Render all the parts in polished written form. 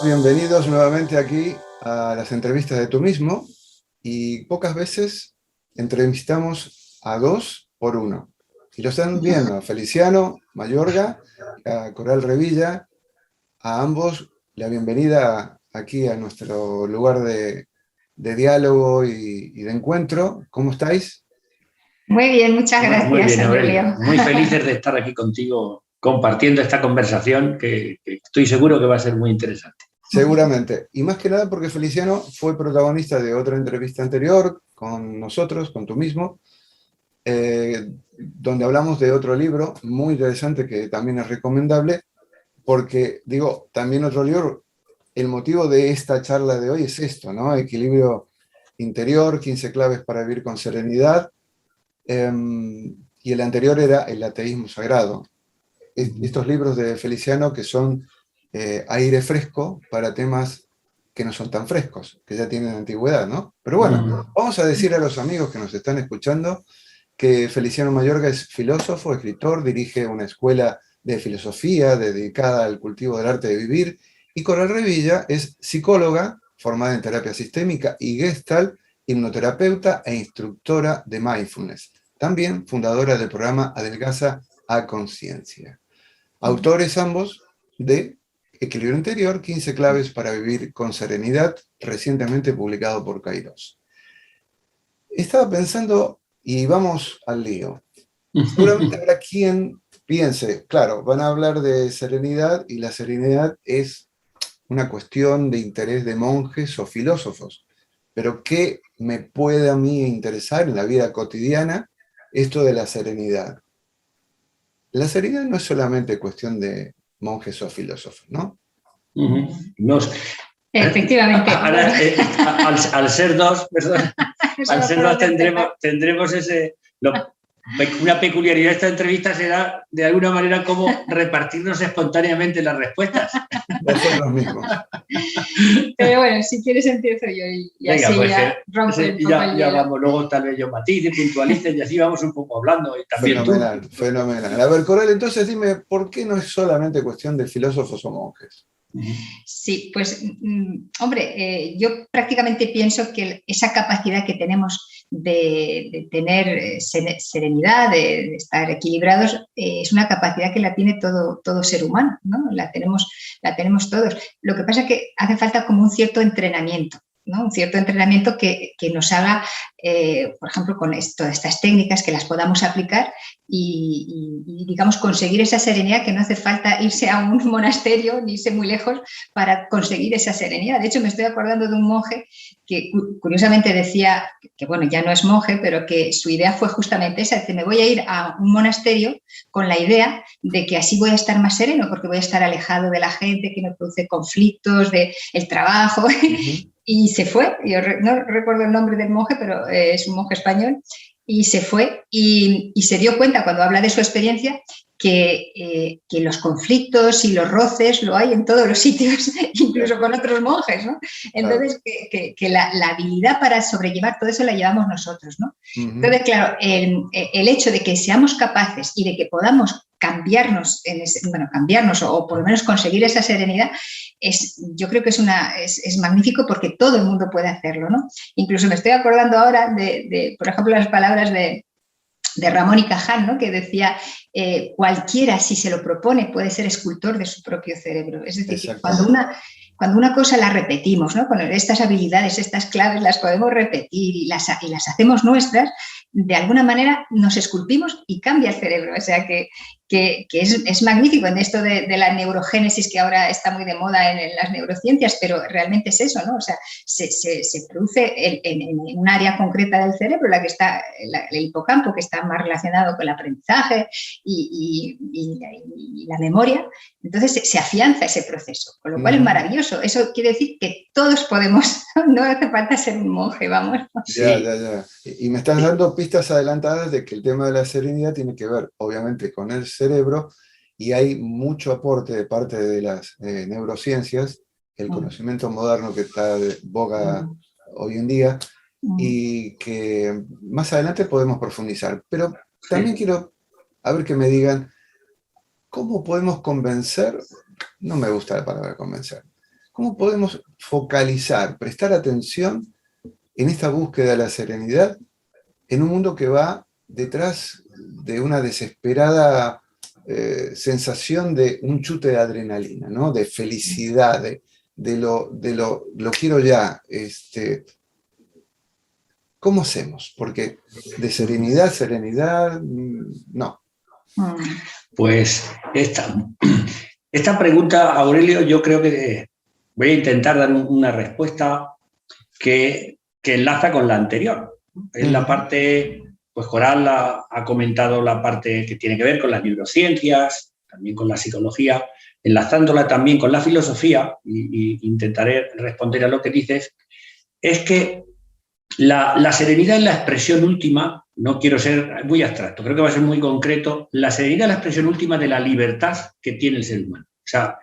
Bienvenidos nuevamente aquí a las entrevistas de Tú Mismo, y pocas veces entrevistamos a dos por uno. Y lo están viendo, a Feliciano Mayorga, a Coral Revilla, a ambos la bienvenida aquí a nuestro lugar de diálogo y de encuentro. ¿Cómo estáis? Muy bien, muchas Muy gracias, bien, Aurelio. Aurelio. Muy felices de estar aquí contigo compartiendo esta conversación que estoy seguro que va a ser muy interesante. Seguramente. Y más que nada porque Feliciano fue protagonista de otra entrevista anterior con nosotros, con Tú Mismo, donde hablamos de otro libro muy interesante que también es recomendable, porque, digo, también otro libro, el motivo de esta charla de hoy es esto, ¿no? Equilibrio interior, 15 claves para vivir con serenidad, y el anterior era El ateísmo sagrado. Estos libros de Feliciano que son aire fresco para temas que no son tan frescos, que ya tienen antigüedad, ¿no? Pero bueno, vamos a decir a los amigos que nos están escuchando que Feliciano Mayorga es filósofo, escritor, dirige una escuela de filosofía dedicada al cultivo del arte de vivir, y Coral Revilla es psicóloga, formada en terapia sistémica y Gestalt, hipnoterapeuta e instructora de mindfulness. También fundadora del programa Adelgaza a Conciencia. Autores ambos de Equilibrio Interior, 15 claves para vivir con serenidad, recientemente publicado por Kairos. Estaba pensando, y vamos al lío. Seguramente habrá quien piense, claro, van a hablar de serenidad y la serenidad es una cuestión de interés de monjes o filósofos. Pero ¿qué me puede a mí interesar en la vida cotidiana esto de la serenidad? La serenidad no es solamente cuestión de monjes o filósofos, ¿no? Nos, Efectivamente. ahora, al ser dos, perdón, al ser dos tendremos una peculiaridad de esta entrevista será de alguna manera como repartirnos espontáneamente las respuestas. Nosotros mismos. Pero bueno, si quieres empiezo yo y venga, así pues ya rompe un poco el ya hielo. vamos, luego tal vez yo matice, puntualice y así vamos un poco hablando. Y también fenomenal, tú. fenomenal. A ver, Coral, entonces dime, ¿por qué no es solamente cuestión de filósofos o monjes? Sí, pues, hombre, yo prácticamente pienso que esa capacidad que tenemos de tener serenidad, de estar equilibrados, es una capacidad que la tiene todo ser humano, ¿no? La tenemos todos. Lo que pasa es que hace falta como un cierto entrenamiento, ¿no? Un cierto entrenamiento que nos haga, por ejemplo, con todas estas técnicas, que las podamos aplicar y, digamos, conseguir esa serenidad, que no hace falta irse a un monasterio ni irse muy lejos para conseguir esa serenidad. De hecho, me estoy acordando de un monje que curiosamente decía, que bueno, ya no es monje, pero que su idea fue justamente esa, que me voy a ir a un monasterio con la idea de que así voy a estar más sereno, porque voy a estar alejado de la gente que me produce conflictos, del trabajo. Y se fue, yo no recuerdo el nombre del monje, pero es un monje español, y se fue y se dio cuenta, cuando habla de su experiencia, que los conflictos y los roces lo hay en todos los sitios, incluso con otros monjes, ¿no? Entonces, que la habilidad para sobrellevar todo eso la llevamos nosotros, ¿no? Entonces, claro, el hecho de que seamos capaces y de que podamos cambiarnos, cambiarnos o por lo menos conseguir esa serenidad, yo creo que es magnífico, porque todo el mundo puede hacerlo, ¿no? Incluso me estoy acordando ahora por ejemplo, las palabras de Ramón y Cajal, ¿no? Que decía, cualquiera, si se lo propone, puede ser escultor de su propio cerebro. Es decir, que cuando una cosa la repetimos, ¿no? Con estas habilidades, estas claves, las podemos repetir y las hacemos nuestras, de alguna manera nos esculpimos y cambia el cerebro. O sea, que es magnífico en esto de la neurogénesis, que ahora está muy de moda en las neurociencias, pero realmente es eso, ¿no? O sea, se produce en un área concreta del cerebro, la que está, el hipocampo, que está más relacionado con el aprendizaje y la memoria. Entonces se afianza ese proceso, con lo cual es maravilloso. Eso quiere decir que todos podemos, no hace falta ser un monje, vamos. Ya. Y me estás dando pistas adelantadas de que el tema de la serenidad tiene que ver, obviamente, con el cerebro, y hay mucho aporte de parte de las neurociencias, el conocimiento moderno que está de boga hoy en día, y que más adelante podemos profundizar. Pero también quiero, a ver, que me digan, ¿cómo podemos convencer? No me gusta la palabra convencer. ¿cómo podemos focalizar, prestar atención en esta búsqueda de la serenidad en un mundo que va detrás de una desesperada sensación de un chute de adrenalina, ¿no? De felicidad, de lo quiero ya? ¿Cómo hacemos? Porque de serenidad, no. Pues esta pregunta, Aurelio, yo creo que voy a intentar dar una respuesta que enlaza con la anterior. En la parte, pues Coral ha comentado la parte que tiene que ver con las neurociencias, también con la psicología, enlazándola también con la filosofía, y intentaré responder a lo que dices, es que la serenidad es la expresión última, no quiero ser muy abstracto, creo que va a ser muy concreto, la serenidad es la expresión última de la libertad que tiene el ser humano. O sea,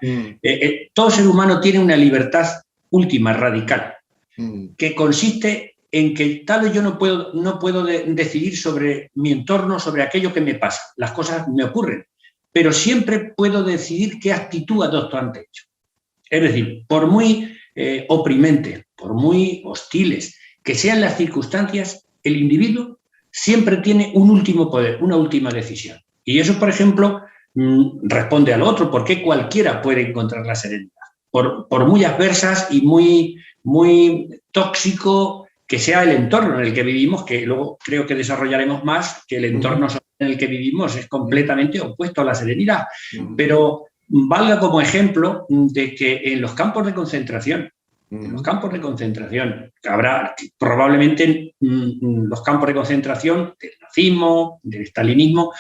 todo ser humano tiene una libertad última, radical, que consiste en que tal vez yo no puedo decidir sobre mi entorno, sobre aquello que me pasa. Las cosas me ocurren, pero siempre puedo decidir qué actitud adopto ante ello. Es decir, por muy oprimentes, por muy hostiles que sean las circunstancias, el individuo siempre tiene un último poder, una última decisión. Y eso, por ejemplo, responde al otro, ¿por qué cualquiera puede encontrar la serenidad? Por muy adversas y muy tóxico que sea el entorno en el que vivimos, que luego creo que desarrollaremos más, que el entorno en el que vivimos es completamente opuesto a la serenidad. Pero valga como ejemplo de que en los campos de concentración, habrá probablemente los campos de concentración del nazismo, del stalinismo,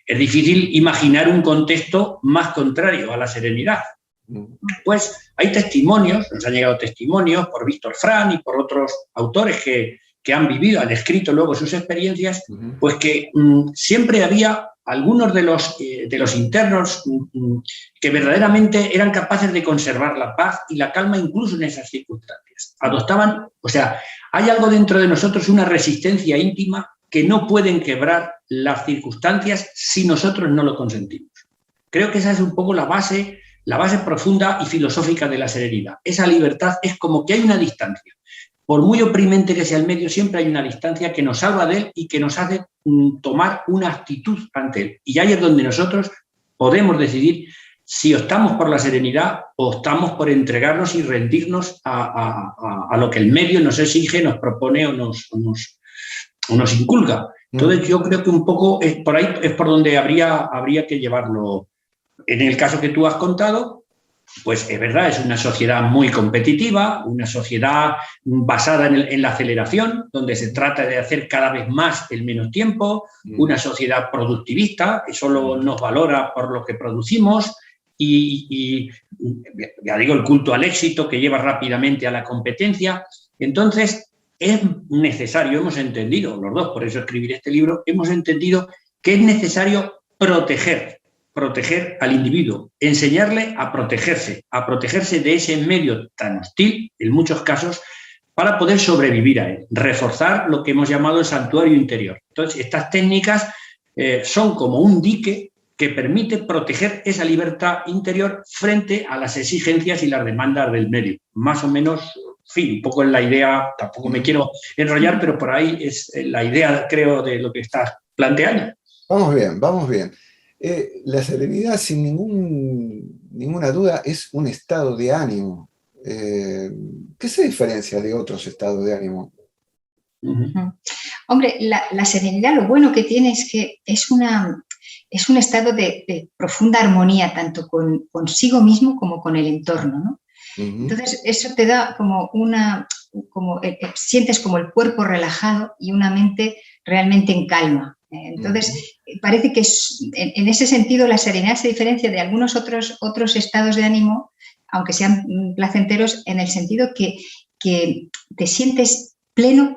es difícil imaginar un contexto más contrario a la serenidad. Pues hay testimonios, nos han llegado testimonios por Víctor Frank y por otros autores que han vivido, han escrito luego sus experiencias, pues que siempre había algunos de los internos que verdaderamente eran capaces de conservar la paz y la calma incluso en esas circunstancias. Adoptaban, o sea, hay algo dentro de nosotros, una resistencia íntima que no pueden quebrar las circunstancias si nosotros no lo consentimos. Creo que esa es un poco la base profunda y filosófica de la serenidad. Esa libertad es como que hay una distancia. Por muy oprimente que sea el medio, siempre hay una distancia que nos salva de él y que nos hace tomar una actitud ante él. Y ahí es donde nosotros podemos decidir si optamos por la serenidad o optamos por entregarnos y rendirnos a lo que el medio nos exige, nos propone o nos inculca. Entonces yo creo que un poco por ahí es por donde habría que llevarlo. En el caso que tú has contado, pues es verdad, es una sociedad muy competitiva, una sociedad basada en la aceleración, donde se trata de hacer cada vez más en menos tiempo, una sociedad productivista que solo nos valora por lo que producimos y ya digo, el culto al éxito que lleva rápidamente a la competencia. Entonces, es necesario, hemos entendido, los dos, por eso escribir este libro, hemos entendido que es necesario proteger al individuo, enseñarle a protegerse de ese medio tan hostil, en muchos casos, para poder sobrevivir a él, reforzar lo que hemos llamado el santuario interior. Entonces, estas técnicas son como un dique que permite proteger esa libertad interior frente a las exigencias y las demandas del medio. Más o menos, en fin, un poco en la idea, tampoco me quiero enrollar, pero por ahí es la idea, creo, de lo que estás planteando. Vamos bien. La serenidad, sin ninguna duda, es un estado de ánimo. ¿Qué se diferencia de otros estados de ánimo? Hombre, la serenidad, lo bueno que tiene es que es un estado de profunda armonía, tanto consigo mismo como con el entorno, ¿no? Entonces, eso te da sientes como el cuerpo relajado y una mente realmente en calma. Entonces, parece que en ese sentido la serenidad se diferencia de algunos otros estados de ánimo, aunque sean placenteros, en el sentido que te sientes pleno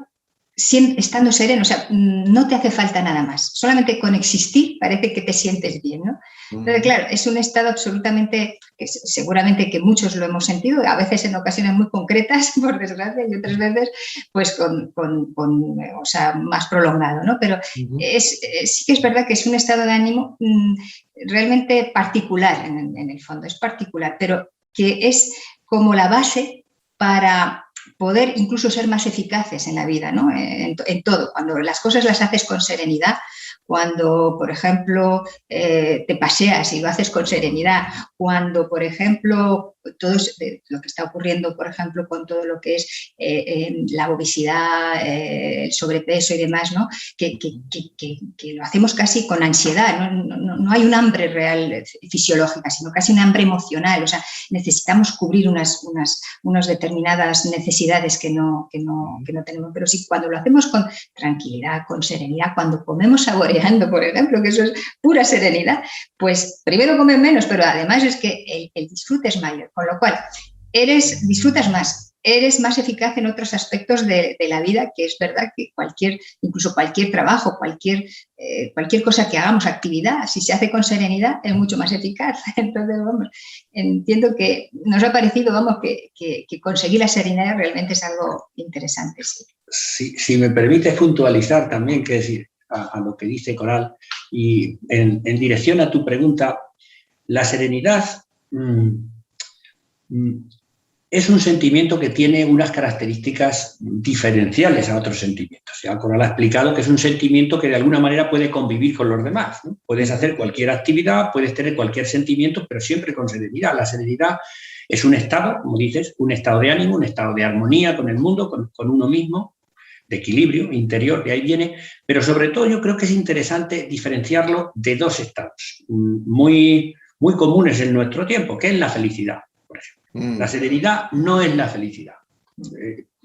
estando sereno, o sea, no te hace falta nada más. Solamente con existir parece que te sientes bien, ¿no? Entonces, claro, es un estado absolutamente, seguramente que muchos lo hemos sentido, a veces en ocasiones muy concretas, por desgracia, y otras veces pues o sea, más prolongado, ¿no? Pero sí que es verdad que es un estado de ánimo realmente particular en el fondo, es particular, pero que es como la base para poder incluso ser más eficaces en la vida, ¿no? En todo. Cuando las cosas las haces con serenidad, cuando, por ejemplo, te paseas y lo haces con serenidad, cuando, por ejemplo, todo lo que está ocurriendo, por ejemplo, con todo lo que es la obesidad, el sobrepeso y demás, ¿no? Que lo hacemos casi con ansiedad, no hay un hambre real fisiológica, sino casi un hambre emocional, o sea, necesitamos cubrir unas determinadas necesidades que no tenemos, pero sí, cuando lo hacemos con tranquilidad, con serenidad, cuando comemos saboreando, por ejemplo, que eso es pura serenidad, pues primero comes menos, pero además es que el disfrute es mayor, con lo cual disfrutas más, eres más eficaz en otros aspectos de la vida, que es verdad que incluso cualquier trabajo, cualquier cosa que hagamos, actividad, si se hace con serenidad, es mucho más eficaz. Entonces, vamos, entiendo que nos ha parecido, vamos, que conseguir la serenidad realmente es algo interesante. Sí. Si me permites puntualizar también, que decir, a lo que dice Coral, y en dirección a tu pregunta, la serenidad es un sentimiento que tiene unas características diferenciales a otros sentimientos. Ya Coral ha explicado que es un sentimiento que de alguna manera puede convivir con los demás, ¿no? Puedes hacer cualquier actividad, puedes tener cualquier sentimiento, pero siempre con serenidad. La serenidad es un estado, como dices, un estado de ánimo, un estado de armonía con el mundo, con uno mismo, de equilibrio interior, de ahí viene, pero sobre todo yo creo que es interesante diferenciarlo de dos estados muy, muy comunes en nuestro tiempo, que es la felicidad, por ejemplo. La serenidad no es la felicidad.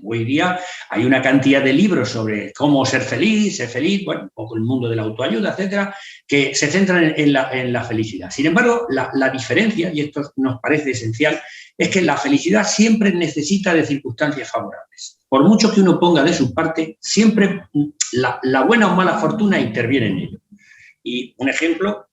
Hoy día hay una cantidad de libros sobre cómo ser feliz, bueno, un poco el mundo de la autoayuda, etcétera, que se centran en la felicidad. Sin embargo, la diferencia, y esto nos parece esencial, es que la felicidad siempre necesita de circunstancias favorables. Por mucho que uno ponga de su parte, siempre la buena o mala fortuna interviene en ello. Y un ejemplo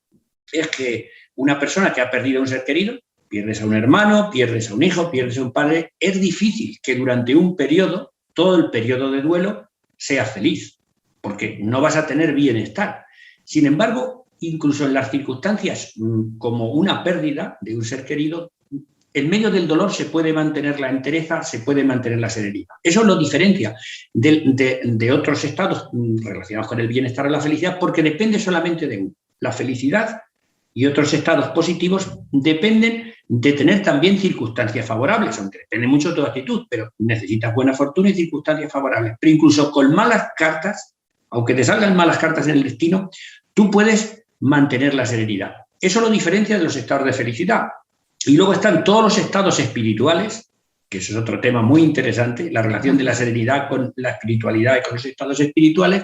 es que una persona que ha perdido a un ser querido, pierdes a un hermano, pierdes a un hijo, pierdes a un padre, es difícil que durante un periodo, todo el periodo de duelo, seas feliz, porque no vas a tener bienestar. Sin embargo, incluso en las circunstancias como una pérdida de un ser querido, en medio del dolor se puede mantener la entereza, se puede mantener la serenidad. Eso lo diferencia de otros estados relacionados con el bienestar o la felicidad, porque depende solamente de uno. La felicidad y otros estados positivos dependen de tener también circunstancias favorables, aunque depende mucho de tu actitud, pero necesitas buena fortuna y circunstancias favorables. Pero incluso con malas cartas, aunque te salgan malas cartas en el destino, tú puedes mantener la serenidad. Eso lo diferencia de los estados de felicidad. Y luego están todos los estados espirituales, que eso es otro tema muy interesante, la relación de la serenidad con la espiritualidad y con los estados espirituales,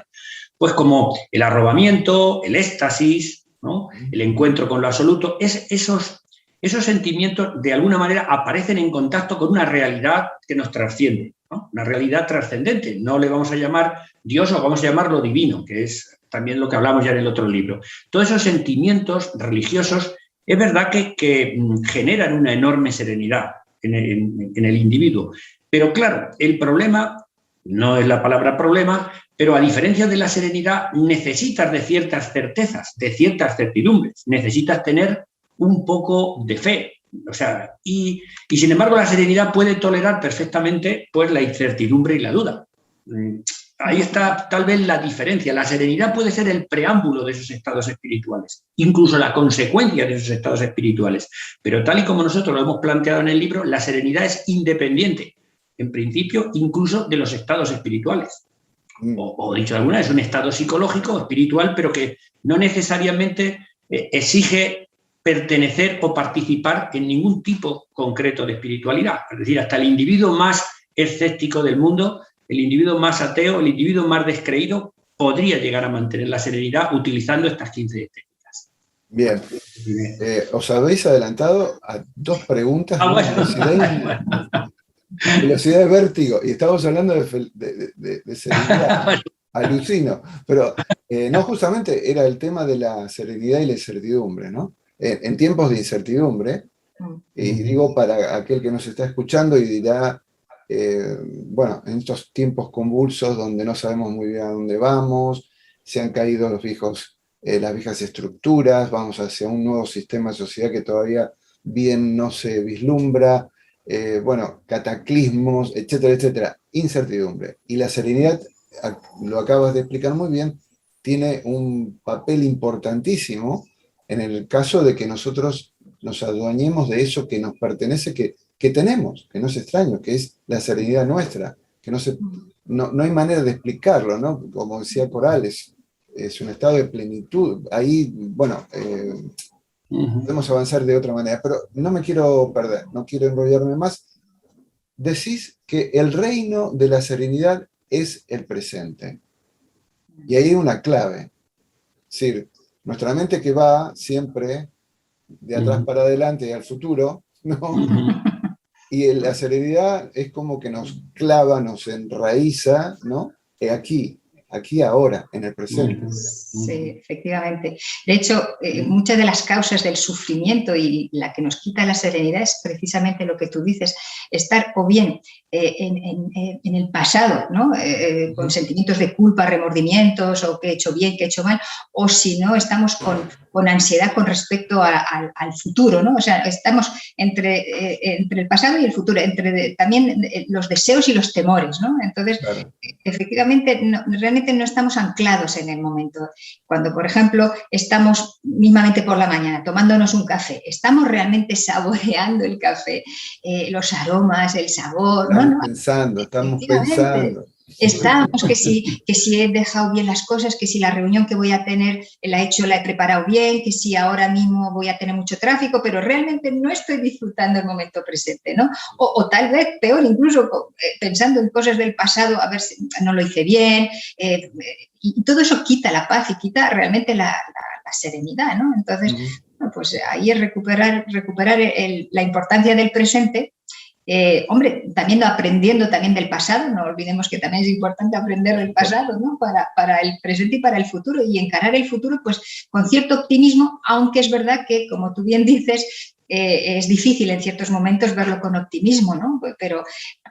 pues como el arrobamiento, el éxtasis, ¿no? El encuentro con lo absoluto. Esos sentimientos de alguna manera aparecen en contacto con una realidad que nos trasciende, ¿no? Una realidad trascendente. No le vamos a llamar Dios o vamos a llamarlo divino, que es también lo que hablamos ya en el otro libro. Todos esos sentimientos religiosos es verdad que generan una enorme serenidad en el individuo. Pero claro, el problema, no es la palabra problema, pero a diferencia de la serenidad, necesitas de ciertas certezas, de ciertas certidumbres. Necesitas tener un poco de fe. O sea, y sin embargo la serenidad puede tolerar perfectamente pues, la incertidumbre y la duda. Ahí está tal vez la diferencia. La serenidad puede ser el preámbulo de esos estados espirituales, incluso la consecuencia de esos estados espirituales. Pero tal y como nosotros lo hemos planteado en el libro, la serenidad es independiente, en principio, incluso de los estados espirituales. O dicho de alguna vez, es un estado psicológico, espiritual, pero que no necesariamente exige pertenecer o participar en ningún tipo concreto de espiritualidad. Es decir, hasta el individuo más escéptico del mundo, el individuo más ateo, el individuo más descreído, podría llegar a mantener la serenidad utilizando estas 15 técnicas. Bien. Os habéis adelantado a dos preguntas. Velocidad de vértigo. Y estamos hablando de serenidad. Alucino. Pero no, justamente era el tema de la serenidad y la incertidumbre, ¿no? En tiempos de incertidumbre, y digo para aquel que nos está escuchando y dirá, bueno, en estos tiempos convulsos donde no sabemos muy bien a dónde vamos, se han caído las viejas estructuras, vamos hacia un nuevo sistema de sociedad que todavía bien no se vislumbra, bueno, cataclismos, etcétera, etcétera, incertidumbre. Y la serenidad, lo acabas de explicar muy bien, tiene un papel importantísimo en el caso de que nosotros nos adueñemos de eso que nos pertenece, que tenemos, que no es extraño, que es la serenidad nuestra, que no hay manera de explicarlo, ¿no? Como decía Coral, es un estado de plenitud. Ahí, bueno, podemos avanzar de otra manera, pero no me quiero perder, no quiero enrollarme más. Decís que el reino de la serenidad es el presente. Y ahí hay una clave. Es decir, nuestra mente que va siempre de atrás para adelante y al futuro, ¿no? Y la serenidad es como que nos clava, nos enraiza, ¿no? Aquí ahora, en el presente. Sí, efectivamente. De hecho, muchas de las causas del sufrimiento y la que nos quita la serenidad es precisamente lo que tú dices, estar o bien en el pasado, ¿no? Con sentimientos de culpa, remordimientos, o que he hecho bien, que he hecho mal, o si no, estamos con ansiedad con respecto al futuro, ¿no? O sea, estamos entre el pasado y el futuro, entre también los deseos y los temores, ¿no? Entonces, claro, efectivamente, realmente no estamos anclados en el momento. Cuando, por ejemplo, estamos mismamente por la mañana tomándonos un café, estamos realmente saboreando el café, los aromas, el sabor, ¿no? Estamos pensando. Estamos, que si he dejado bien las cosas, que si la reunión que voy a tener la he preparado bien, que si ahora mismo voy a tener mucho tráfico, pero realmente no estoy disfrutando el momento presente, ¿no? O tal vez peor, incluso pensando en cosas del pasado, a ver si no lo hice bien, y todo eso quita la paz y quita realmente la serenidad, ¿no? Entonces, bueno, pues ahí es recuperar la importancia del presente. Hombre, también aprendiendo también del pasado, no olvidemos que también es importante aprender del pasado, ¿no? Para el presente y para el futuro, y encarar el futuro pues con cierto optimismo, aunque es verdad que, como tú bien dices, es difícil en ciertos momentos verlo con optimismo, ¿no? Pero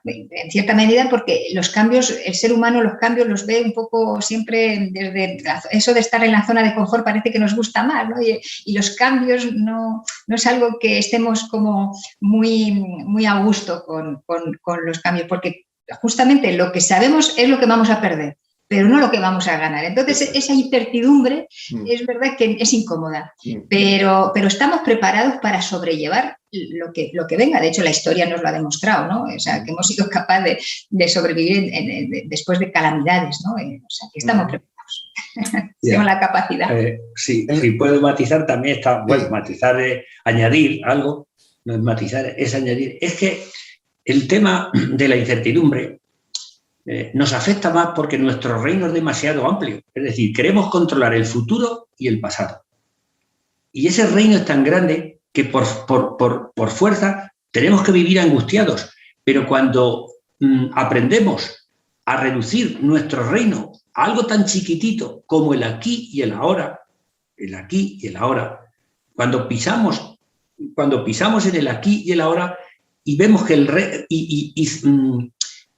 en cierta medida porque los cambios, el ser humano los cambios los ve un poco siempre desde eso de estar en la zona de confort, parece que nos gusta más, ¿no? Y los cambios no es algo que estemos como muy a gusto con los cambios, porque justamente lo que sabemos es lo que vamos a perder, pero no lo que vamos a ganar. Entonces, esa incertidumbre es verdad que es incómoda, pero estamos preparados para sobrellevar lo que venga. De hecho, la historia nos lo ha demostrado, ¿no? O sea, que hemos sido capaces de sobrevivir después de calamidades, ¿no? O sea, que estamos preparados. Tenemos la capacidad. Sí, si puedo matizar, también está, bueno, matizar es añadir algo, no es matizar, es añadir. Es que el tema de la incertidumbre nos afecta más porque nuestro reino es demasiado amplio. Es decir, queremos controlar el futuro y el pasado. Y ese reino es tan grande que por fuerza tenemos que vivir angustiados. Pero cuando aprendemos a reducir nuestro reino a algo tan chiquitito como el aquí y el ahora, cuando pisamos en el aquí y el ahora y vemos que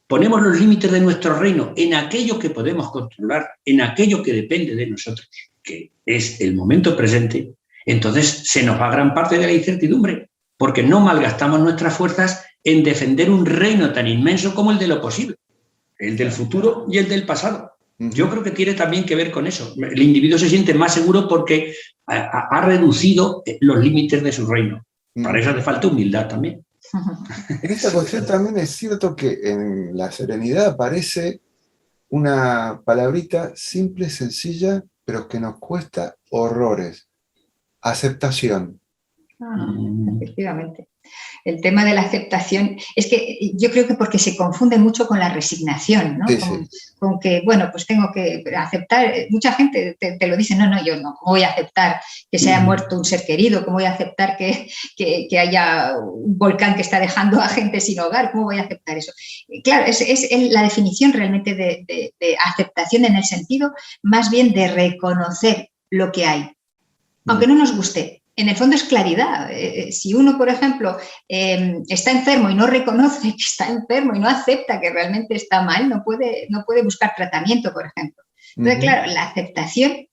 ponemos los límites de nuestro reino en aquello que podemos controlar, en aquello que depende de nosotros, que es el momento presente, entonces se nos va gran parte de la incertidumbre, porque no malgastamos nuestras fuerzas en defender un reino tan inmenso como el de lo posible, el del futuro y el del pasado. Yo creo que tiene también que ver con eso. El individuo se siente más seguro porque ha reducido los límites de su reino. Para eso hace falta humildad también. En esta cuestión también es cierto que en la serenidad aparece una palabrita simple, sencilla, pero que nos cuesta horrores. Aceptación. Efectivamente. El tema de la aceptación es que yo creo que porque se confunde mucho con la resignación, ¿no? Con que, bueno, pues tengo que aceptar. Mucha gente te lo dice, no, yo no voy a aceptar que se haya muerto un ser querido, ¿cómo voy a aceptar que haya un volcán que está dejando a gente sin hogar? ¿Cómo voy a aceptar eso? Claro, es la definición realmente de aceptación en el sentido más bien de reconocer lo que hay, aunque no nos guste. En el fondo es claridad. Si uno, por ejemplo, está enfermo y no reconoce que está enfermo y no acepta que realmente está mal, no puede buscar tratamiento, por ejemplo. Entonces, claro, la aceptación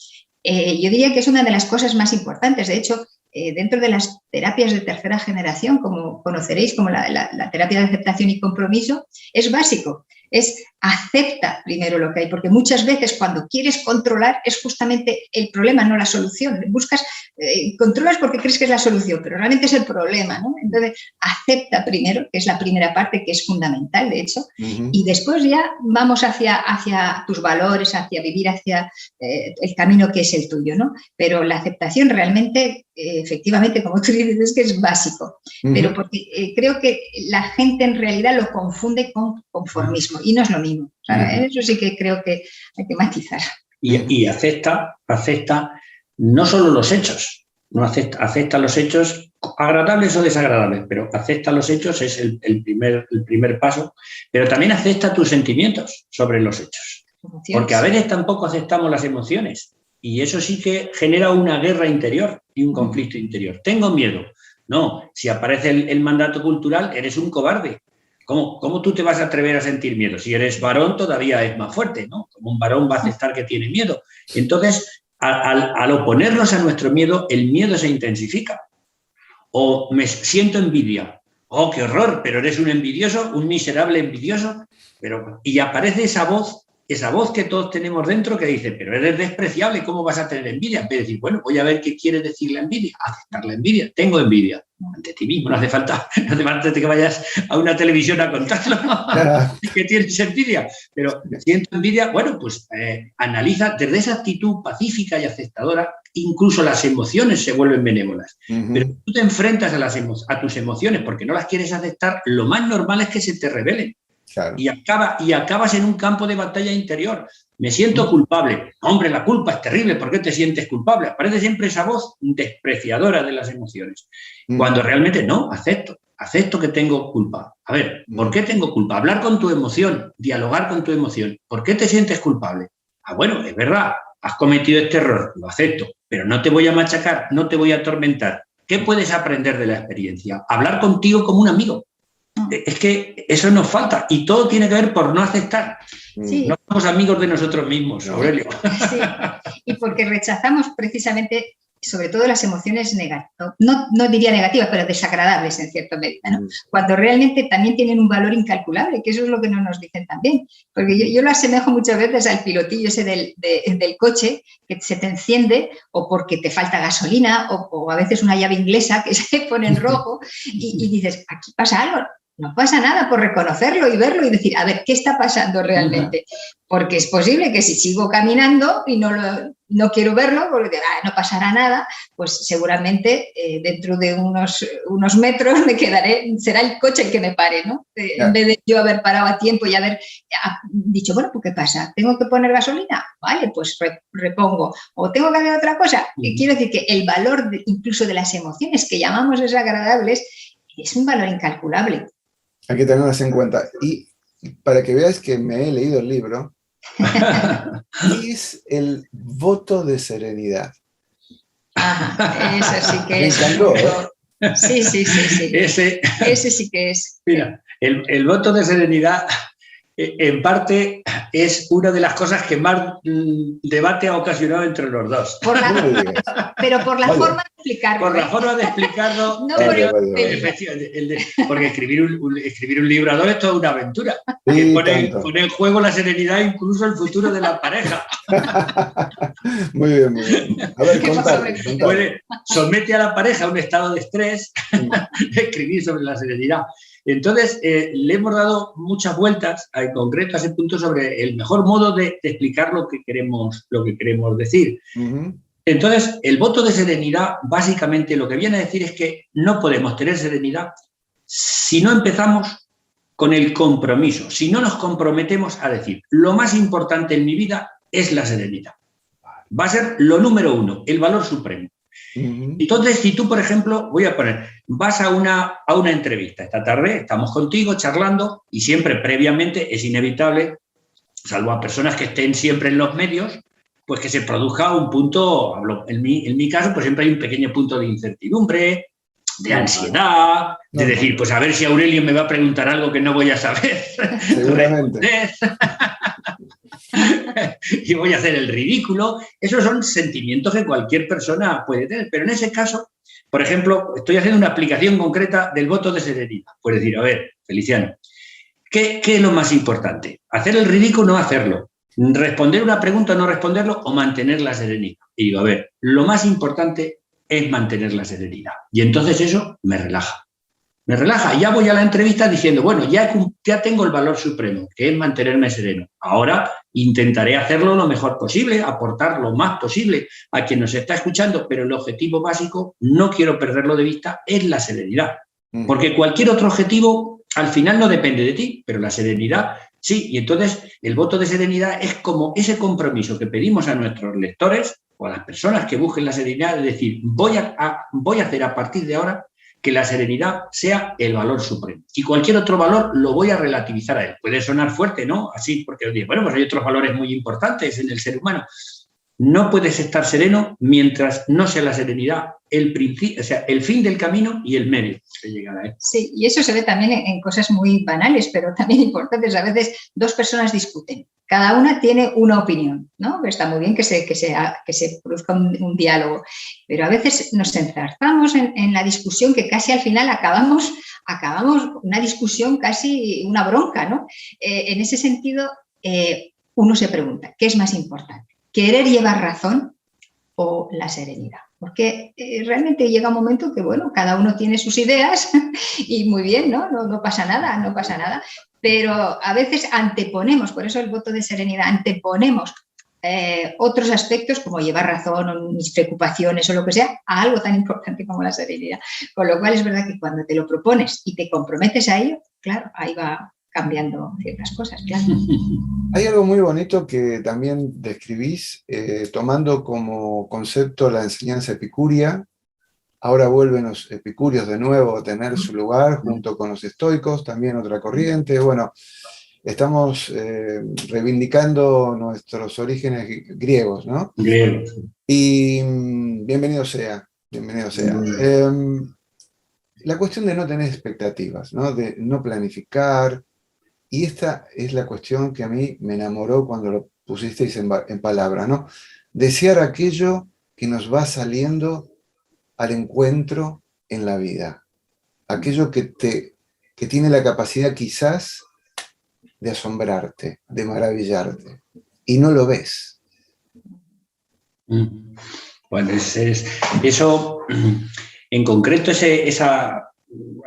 yo diría que es una de las cosas más importantes. De hecho, dentro de las terapias de tercera generación, como conoceréis, como la terapia de aceptación y compromiso, es básico. Es acepta primero lo que hay, porque muchas veces cuando quieres controlar es justamente el problema, no la solución. Buscas, controlas porque crees que es la solución, pero realmente es el problema, ¿no? Entonces, acepta primero, que es la primera parte, que es fundamental, de hecho, y después ya vamos hacia tus valores, hacia vivir hacia el camino que es el tuyo, ¿no? Pero la aceptación realmente, efectivamente, como tú dices, es que es básico, pero porque creo que la gente en realidad lo confunde con conformismo y no es lo mismo. O sea, eso sí que creo que hay que matizar. Y acepta no solo los hechos, no acepta los hechos agradables o desagradables, pero acepta los hechos es el primer paso, pero también acepta tus sentimientos sobre los hechos. Porque a veces tampoco aceptamos las emociones y eso sí que genera una guerra interior y un conflicto interior. Tengo miedo. No, si aparece el mandato cultural, eres un cobarde. ¿Cómo tú te vas a atrever a sentir miedo? Si eres varón todavía es más fuerte, ¿no? Como un varón va a aceptar que tiene miedo. Entonces, al oponernos a nuestro miedo, el miedo se intensifica. O me siento envidia. ¡Oh, qué horror! Pero eres un envidioso, un miserable envidioso. Y aparece esa voz que todos tenemos dentro que dice, pero eres despreciable, ¿cómo vas a tener envidia? En vez de decir, bueno, voy a ver qué quiere decir la envidia. Aceptar la envidia. Tengo envidia. Ante ti mismo, no hace falta que vayas a una televisión a contarlo, que tienes envidia. Pero siento envidia, bueno, pues analiza desde esa actitud pacífica y aceptadora, incluso las emociones se vuelven benévolas. Pero si tú te enfrentas a tus emociones porque no las quieres aceptar, lo más normal es que se te rebelen. Claro. Y acabas en un campo de batalla interior. Me siento culpable. Hombre, la culpa es terrible. ¿Por qué te sientes culpable? Aparece siempre esa voz despreciadora de las emociones. Cuando realmente no, acepto que tengo culpa. A ver, ¿por qué tengo culpa? Hablar con tu emoción, dialogar con tu emoción. ¿Por qué te sientes culpable? Ah, bueno, es verdad, has cometido este error, lo acepto, pero no te voy a machacar, no te voy a atormentar. ¿Qué puedes aprender de la experiencia? Hablar contigo como un amigo. Es que eso nos falta y todo tiene que ver por no aceptar. Sí. No somos amigos de nosotros mismos, Aurelio. Sí. Y porque rechazamos precisamente, sobre todo las emociones negativas, no diría negativas, pero desagradables en cierta medida, ¿no? Cuando realmente también tienen un valor incalculable, que eso es lo que no nos dicen también. Porque yo lo asemejo muchas veces al pilotillo ese del coche que se te enciende o porque te falta gasolina o a veces una llave inglesa que se pone en rojo y dices, aquí pasa algo. No pasa nada por reconocerlo y verlo y decir, a ver, ¿qué está pasando realmente? Porque es posible que si sigo caminando y no quiero verlo, porque no pasará nada, pues seguramente dentro de unos metros será el coche el que me pare, ¿no? En vez de yo haber parado a tiempo y haber dicho, bueno, pues ¿qué pasa? ¿Tengo que poner gasolina? Vale, pues repongo. ¿O tengo que hacer otra cosa? Quiero decir que el valor incluso de las emociones que llamamos desagradables es un valor incalculable. Hay que tenerlas en cuenta. Y para que veáis que me he leído el libro, es el voto de serenidad. Ajá, eso sí que es. Me encantó, Sí. Ese sí que es. Mira, el voto de serenidad, en parte, es una de las cosas que más debate ha ocasionado entre los dos. Pero por la forma de explicarlo. Por la forma de explicarlo. No por porque escribir un libro es toda una aventura. Sí, pone en juego la serenidad, incluso el futuro de la pareja. Muy bien. A ver, contad. Somete a la pareja a un estado de estrés, escribir sobre la serenidad. Entonces, le hemos dado muchas vueltas, en concreto a ese punto, sobre el mejor modo de explicar lo que queremos decir. Entonces, el voto de serenidad, básicamente, lo que viene a decir es que no podemos tener serenidad si no empezamos con el compromiso, si no nos comprometemos a decir, lo más importante en mi vida es la serenidad. Va a ser lo número uno, el valor supremo. Entonces, si tú, por ejemplo, vas a una entrevista esta tarde, estamos contigo charlando y siempre previamente es inevitable, salvo a personas que estén siempre en los medios, pues que se produzca un punto, en mi caso, pues siempre hay un pequeño punto de incertidumbre, de ansiedad, de decir, pues a ver si Aurelio me va a preguntar algo que no voy a saber. Seguramente. Y voy a hacer el ridículo. Esos son sentimientos que cualquier persona puede tener, pero en ese caso Por ejemplo, estoy haciendo una aplicación concreta del voto de serenidad. Pues decir, a ver, Feliciano, ¿qué es lo más importante? ¿Hacer el ridículo o no hacerlo? ¿Responder una pregunta o no responderlo? ¿O mantener la serenidad? Y digo, a ver, lo más importante es mantener la serenidad. Y entonces eso me relaja. Me relaja. Ya voy a la entrevista diciendo, bueno, ya tengo el valor supremo, que es mantenerme sereno. Ahora intentaré hacerlo lo mejor posible, aportar lo más posible a quien nos está escuchando, pero el objetivo básico, no quiero perderlo de vista, es la serenidad. Porque cualquier otro objetivo al final no depende de ti, pero la serenidad sí. Y entonces el voto de serenidad es como ese compromiso que pedimos a nuestros lectores o a las personas que busquen la serenidad, de decir, voy a hacer a partir de ahora que la serenidad sea el valor supremo. Y cualquier otro valor lo voy a relativizar a él. Puede sonar fuerte, ¿no? Así, porque digo, bueno, pues hay otros valores muy importantes en el ser humano. No puedes estar sereno mientras no sea la serenidad el principio, o sea, el fin del camino y el medio que llegar a él. Sí, y eso se ve también en cosas muy banales, pero también importantes. A veces dos personas discuten. Cada una tiene una opinión, ¿no? Está muy bien que se produzca un diálogo, pero a veces nos enzarzamos en la discusión que casi al final acabamos una discusión, casi una bronca, ¿no? En ese sentido, uno se pregunta, ¿qué es más importante? ¿Querer llevar razón o la serenidad? Porque realmente llega un momento que, bueno, cada uno tiene sus ideas y muy bien, ¿no? No pasa nada, no pasa nada. Pero a veces anteponemos, por eso el voto de serenidad, anteponemos otros aspectos como llevar razón o mis preocupaciones o lo que sea a algo tan importante como la serenidad. Con lo cual es verdad que cuando te lo propones y te comprometes a ello, claro, ahí va cambiando ciertas cosas, claro. Hay algo muy bonito que también describís, tomando como concepto la enseñanza epicúrea. Ahora vuelven los epicúreos de nuevo a tener su lugar junto con los estoicos, también otra corriente. Bueno, estamos reivindicando nuestros orígenes griegos, ¿no? Griegos. Y bienvenido sea, bienvenido sea. La cuestión de no tener expectativas, ¿no? De no planificar. Y esta es la cuestión que a mí me enamoró cuando lo pusisteis en palabras, ¿no? Desear aquello que nos va saliendo al encuentro en la vida. Aquello que tiene la capacidad quizás de asombrarte, de maravillarte. Y no lo ves. Bueno, eso, en concreto, esa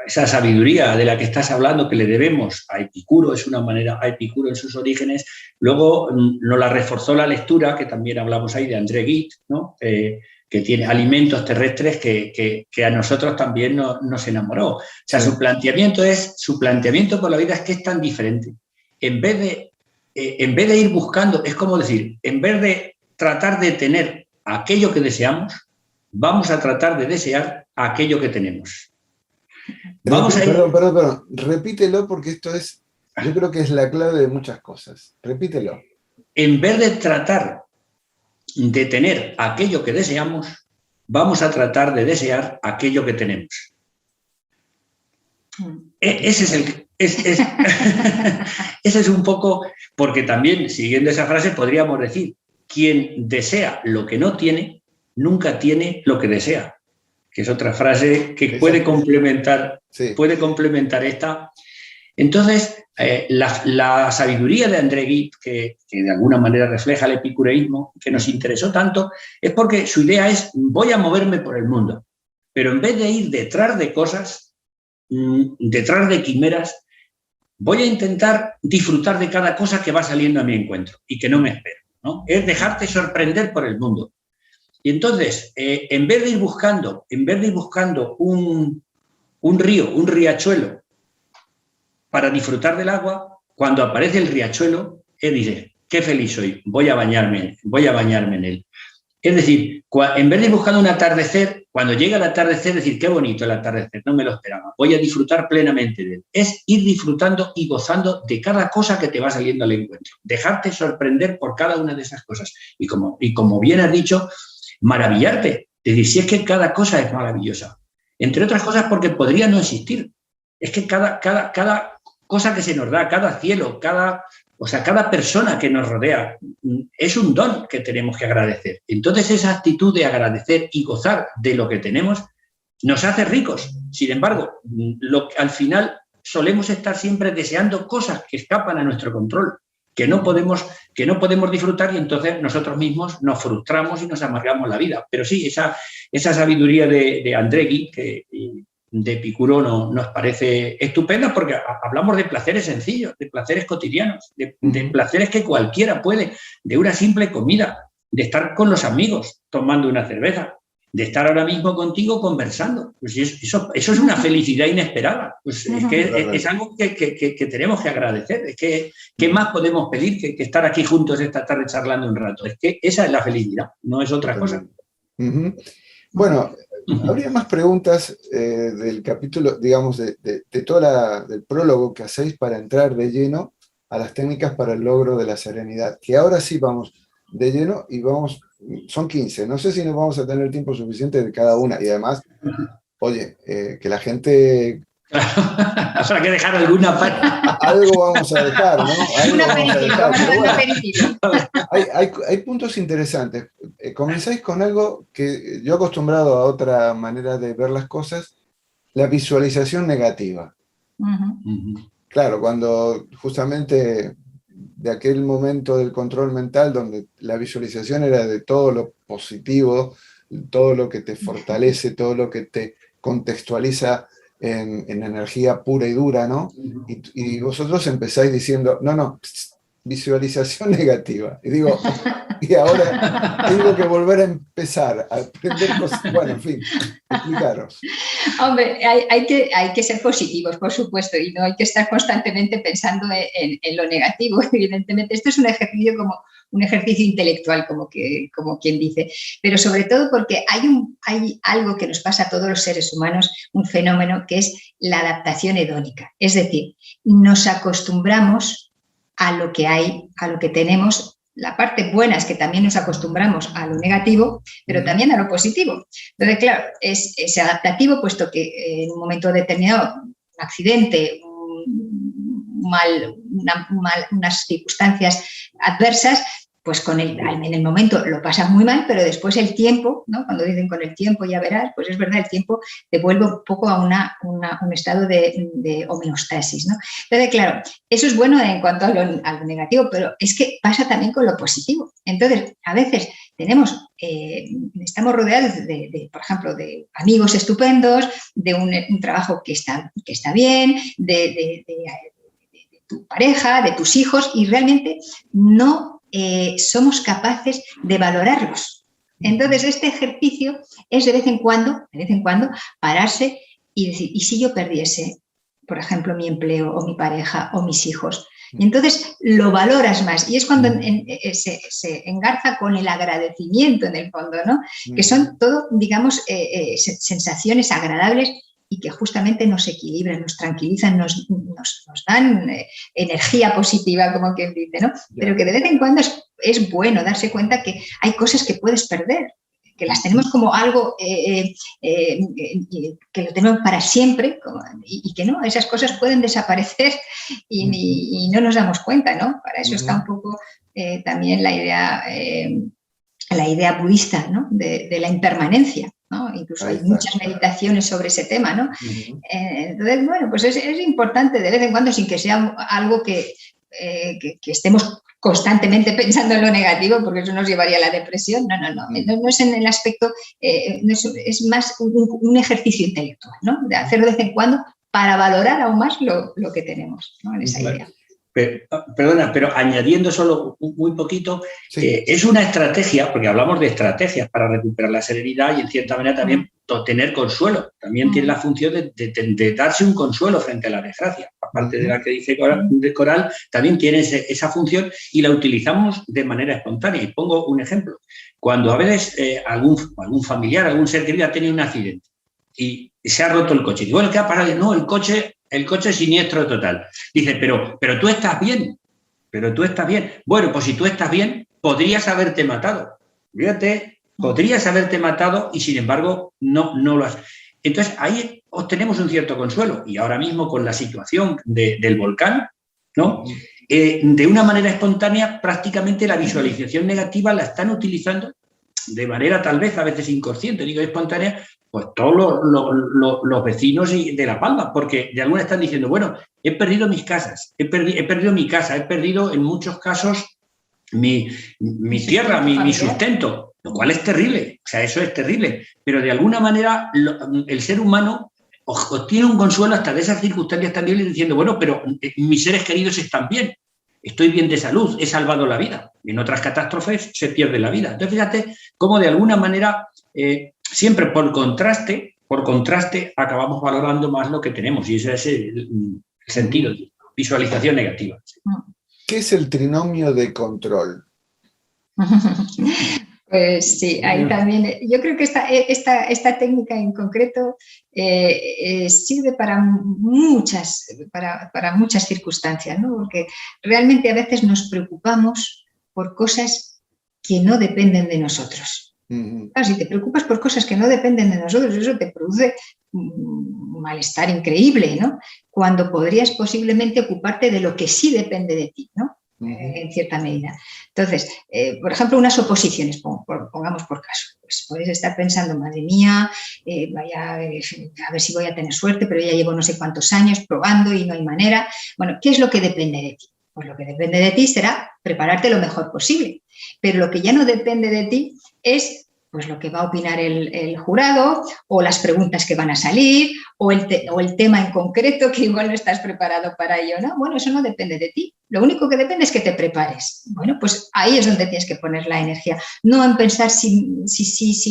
sabiduría de la que estás hablando, que le debemos a Epicuro, es una manera, a Epicuro en sus orígenes, luego nos la reforzó la lectura, que también hablamos ahí de André Gide, ¿no? Que tiene alimentos terrestres que a nosotros también nos enamoró. O sea, su planteamiento por la vida es que es tan diferente. En vez de ir buscando, es como decir, en vez de tratar de tener aquello que deseamos, vamos a tratar de desear aquello que tenemos. Perdón, repítelo porque esto es, yo creo que es la clave de muchas cosas. Repítelo. En vez de tratar de tener aquello que deseamos, vamos a tratar de desear aquello que tenemos. Ese es un poco, porque también, siguiendo esa frase, podríamos decir, quien desea lo que no tiene, nunca tiene lo que desea. Que es otra frase que puede complementar esta. Entonces, la sabiduría de André Gide, que de alguna manera refleja el epicureísmo, que nos interesó tanto, es porque su idea es, voy a moverme por el mundo, pero en vez de ir detrás de cosas, detrás de quimeras, voy a intentar disfrutar de cada cosa que va saliendo a mi encuentro y que no me espero, ¿no? Es dejarte sorprender por el mundo. Y entonces, en vez de ir buscando un río, un riachuelo, para disfrutar del agua, cuando aparece el riachuelo, él dice, qué feliz soy, voy a bañarme en él. Es decir, en vez de ir buscando un atardecer, cuando llega el atardecer, decir, qué bonito el atardecer, no me lo esperaba, voy a disfrutar plenamente de él. Es ir disfrutando y gozando de cada cosa que te va saliendo al encuentro, dejarte sorprender por cada una de esas cosas. Y como bien has dicho, maravillarte. Es decir, si es que cada cosa es maravillosa. Entre otras cosas porque podría no existir. Es que cada cosa que se nos da, cada cielo, cada persona que nos rodea, es un don que tenemos que agradecer. Entonces, esa actitud de agradecer y gozar de lo que tenemos nos hace ricos. Sin embargo, al final solemos estar siempre deseando cosas que escapan a nuestro control, que no podemos disfrutar, y entonces nosotros mismos nos frustramos y nos amargamos la vida. Pero sí, esa sabiduría de André Gide, de Epicuro, nos parece estupenda, porque hablamos de placeres sencillos, de placeres cotidianos, de placeres que cualquiera puede, de una simple comida, de estar con los amigos tomando una cerveza, de estar ahora mismo contigo conversando. Pues eso es una felicidad inesperada. Pues es que es algo que tenemos que agradecer. Es que, ¿qué más podemos pedir que estar aquí juntos esta tarde charlando un rato? Es que esa es la felicidad, no es otra cosa. Bueno, habría más preguntas del capítulo, digamos, de del prólogo que hacéis para entrar de lleno a las técnicas para el logro de la serenidad, que ahora sí vamos de lleno y son 15, no sé si nos vamos a tener el tiempo suficiente de cada una, y además, oye, que la gente... Habrá que dejar alguna parte. Algo vamos a dejar, ¿no? Un aperitivo. Hay puntos interesantes. Comenzáis con algo que yo acostumbrado a otra manera de ver las cosas, la visualización negativa. Claro, cuando justamente de aquel momento del control mental donde la visualización era de todo lo positivo, todo lo que te fortalece, todo lo que te contextualiza en energía pura y dura, ¿no? Y vosotros empezáis diciendo, no, visualización negativa. Y digo, y ahora tengo que volver a empezar a aprender cosas. Bueno, en fin, explicaros. Hombre, hay que ser positivos, por supuesto, y no hay que estar constantemente pensando en lo negativo, evidentemente. Esto es un ejercicio como un ejercicio intelectual, como quien dice, pero sobre todo porque hay algo que nos pasa a todos los seres humanos, un fenómeno que es la adaptación hedónica. Es decir, nos acostumbramos a lo que hay, a lo que tenemos. La parte buena es que también nos acostumbramos a lo negativo, pero también a lo positivo. Entonces, claro, es adaptativo, puesto que en un momento determinado, un accidente, unas circunstancias adversas, pues en el momento lo pasas muy mal, pero después el tiempo, ¿no? Cuando dicen con el tiempo ya verás, pues es verdad, el tiempo te vuelve un poco a un estado de homeostasis, ¿no? Entonces, claro, eso es bueno en cuanto a lo negativo, pero es que pasa también con lo positivo. Entonces, a veces estamos rodeados por ejemplo, de amigos estupendos, de un trabajo que está bien, de tu pareja, de tus hijos, y realmente no somos capaces de valorarlos. Entonces, este ejercicio es de vez en cuando pararse y decir, ¿y si yo perdiese, por ejemplo, mi empleo o mi pareja o mis hijos? Y entonces lo valoras más, y es cuando se engarza con el agradecimiento en el fondo, ¿no? Que son todo, digamos, sensaciones agradables y que justamente nos equilibran, nos tranquilizan, nos dan energía positiva, como quien dice, ¿no? Pero que de vez en cuando es bueno darse cuenta que hay cosas que puedes perder, que las tenemos como algo que lo tenemos para siempre, y que no, esas cosas pueden desaparecer y no nos damos cuenta, ¿no? Para eso está un poco también la idea budista, ¿no? de la impermanencia, ¿no? Incluso hay muchas meditaciones sobre ese tema, ¿no? Entonces, bueno, pues es importante de vez en cuando, sin que sea algo que estemos constantemente pensando en lo negativo, porque eso nos llevaría a la depresión. No es en el aspecto, es más un ejercicio intelectual, ¿no? De hacer de vez en cuando para valorar aún más lo que tenemos, ¿no? En esa idea. Perdona, pero añadiendo solo muy poquito, sí. Es una estrategia, porque hablamos de estrategias para recuperar la serenidad y en cierta manera también tener consuelo. También tiene la función de darse un consuelo frente a la desgracia. Aparte de la que dice Coral, también tiene esa función y la utilizamos de manera espontánea. Y pongo un ejemplo. Cuando a veces algún familiar, algún ser querido ha tenido un accidente y se ha roto el coche. Y bueno, ¿qué ha pasado? No, el coche es siniestro total. Dice, pero tú estás bien. Bueno, pues si tú estás bien, podrías haberte matado. Fíjate, podrías haberte matado y sin embargo no lo has. Entonces ahí obtenemos un cierto consuelo. Y ahora mismo con la situación del volcán, ¿no? De una manera espontánea, prácticamente la visualización negativa la están utilizando de manera tal vez a veces inconsciente, digo espontánea, pues todos los vecinos de La Palma, porque de alguna están diciendo, bueno, he perdido mis casas, he perdido mi casa, he perdido en muchos casos mi tierra, mi sustento, lo cual es terrible, o sea, eso es terrible, pero de alguna manera el ser humano obtiene un consuelo hasta de esas circunstancias tan terribles diciendo, bueno, pero mis seres queridos están bien, estoy bien de salud, he salvado la vida. En otras catástrofes se pierde la vida. Entonces, fíjate cómo de alguna manera, siempre por contraste, acabamos valorando más lo que tenemos. Y ese es el sentido, visualización negativa. ¿Qué es el trinomio de control? Pues sí, ahí también. Yo creo que esta técnica en concreto sirve para muchas circunstancias, ¿no? Porque realmente a veces nos preocupamos por cosas que no dependen de nosotros. Claro, si te preocupas por cosas que no dependen de nosotros, eso te produce un malestar increíble, ¿no? Cuando podrías posiblemente ocuparte de lo que sí depende de ti, ¿no? En cierta medida. Entonces, por ejemplo, unas oposiciones, pongamos por caso, pues podéis estar pensando, madre mía, a ver si voy a tener suerte, pero ya llevo no sé cuántos años probando y no hay manera. Bueno, ¿qué es lo que depende de ti? Pues lo que depende de ti será prepararte lo mejor posible, pero lo que ya no depende de ti es pues lo que va a opinar el jurado, o las preguntas que van a salir, o el tema en concreto que igual no estás preparado para ello, ¿no? Bueno, eso no depende de ti. Lo único que depende es que te prepares. Bueno, pues ahí es donde tienes que poner la energía. No en pensar si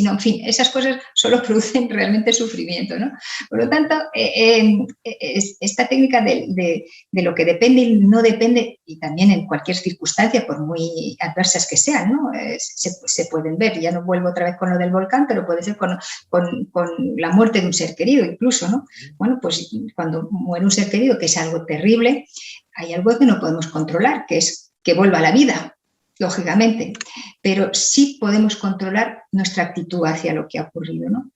no. En fin, esas cosas solo producen realmente sufrimiento, ¿no? Por lo tanto, esta técnica de lo que depende y no depende, y también en cualquier circunstancia, por muy adversas que sean, ¿no? Se pueden ver. Ya no vuelvo otra vez con lo del volcán, pero puede ser con la muerte de un ser querido incluso, ¿no? Bueno, pues cuando muere un ser querido, que es algo terrible, hay algo que no podemos controlar, que es que vuelva a la vida, lógicamente, pero sí podemos controlar nuestra actitud hacia lo que ha ocurrido, ¿no?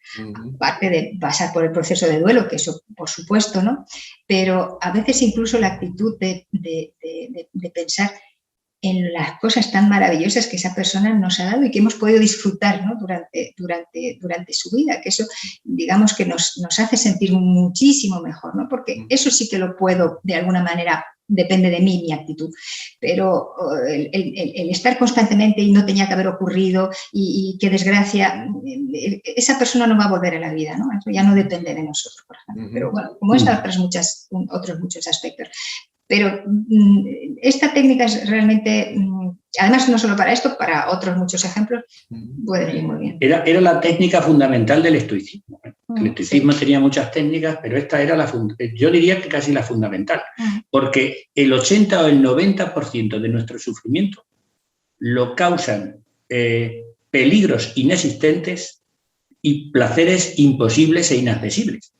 Aparte de pasar por el proceso de duelo, que eso por supuesto, ¿no? Pero a veces incluso la actitud de pensar en las cosas tan maravillosas que esa persona nos ha dado y que hemos podido disfrutar, ¿no? durante su vida, que eso, digamos, que nos hace sentir muchísimo mejor, ¿no? Porque eso sí que lo puedo, de alguna manera, depende de mí, mi actitud, pero el estar constantemente y no tenía que haber ocurrido y qué desgracia, esa persona no va a volver a la vida, ¿no? Eso ya no depende de nosotros, por ejemplo. Pero bueno, como otros muchos aspectos. Pero esta técnica es realmente, además no solo para esto, para otros muchos ejemplos, puede venir muy bien. Era la técnica fundamental del estoicismo. El estoicismo tenía muchas técnicas, pero esta era yo diría que casi la fundamental, porque el 80 o el 90% de nuestro sufrimiento lo causan peligros inexistentes y placeres imposibles e inaccesibles.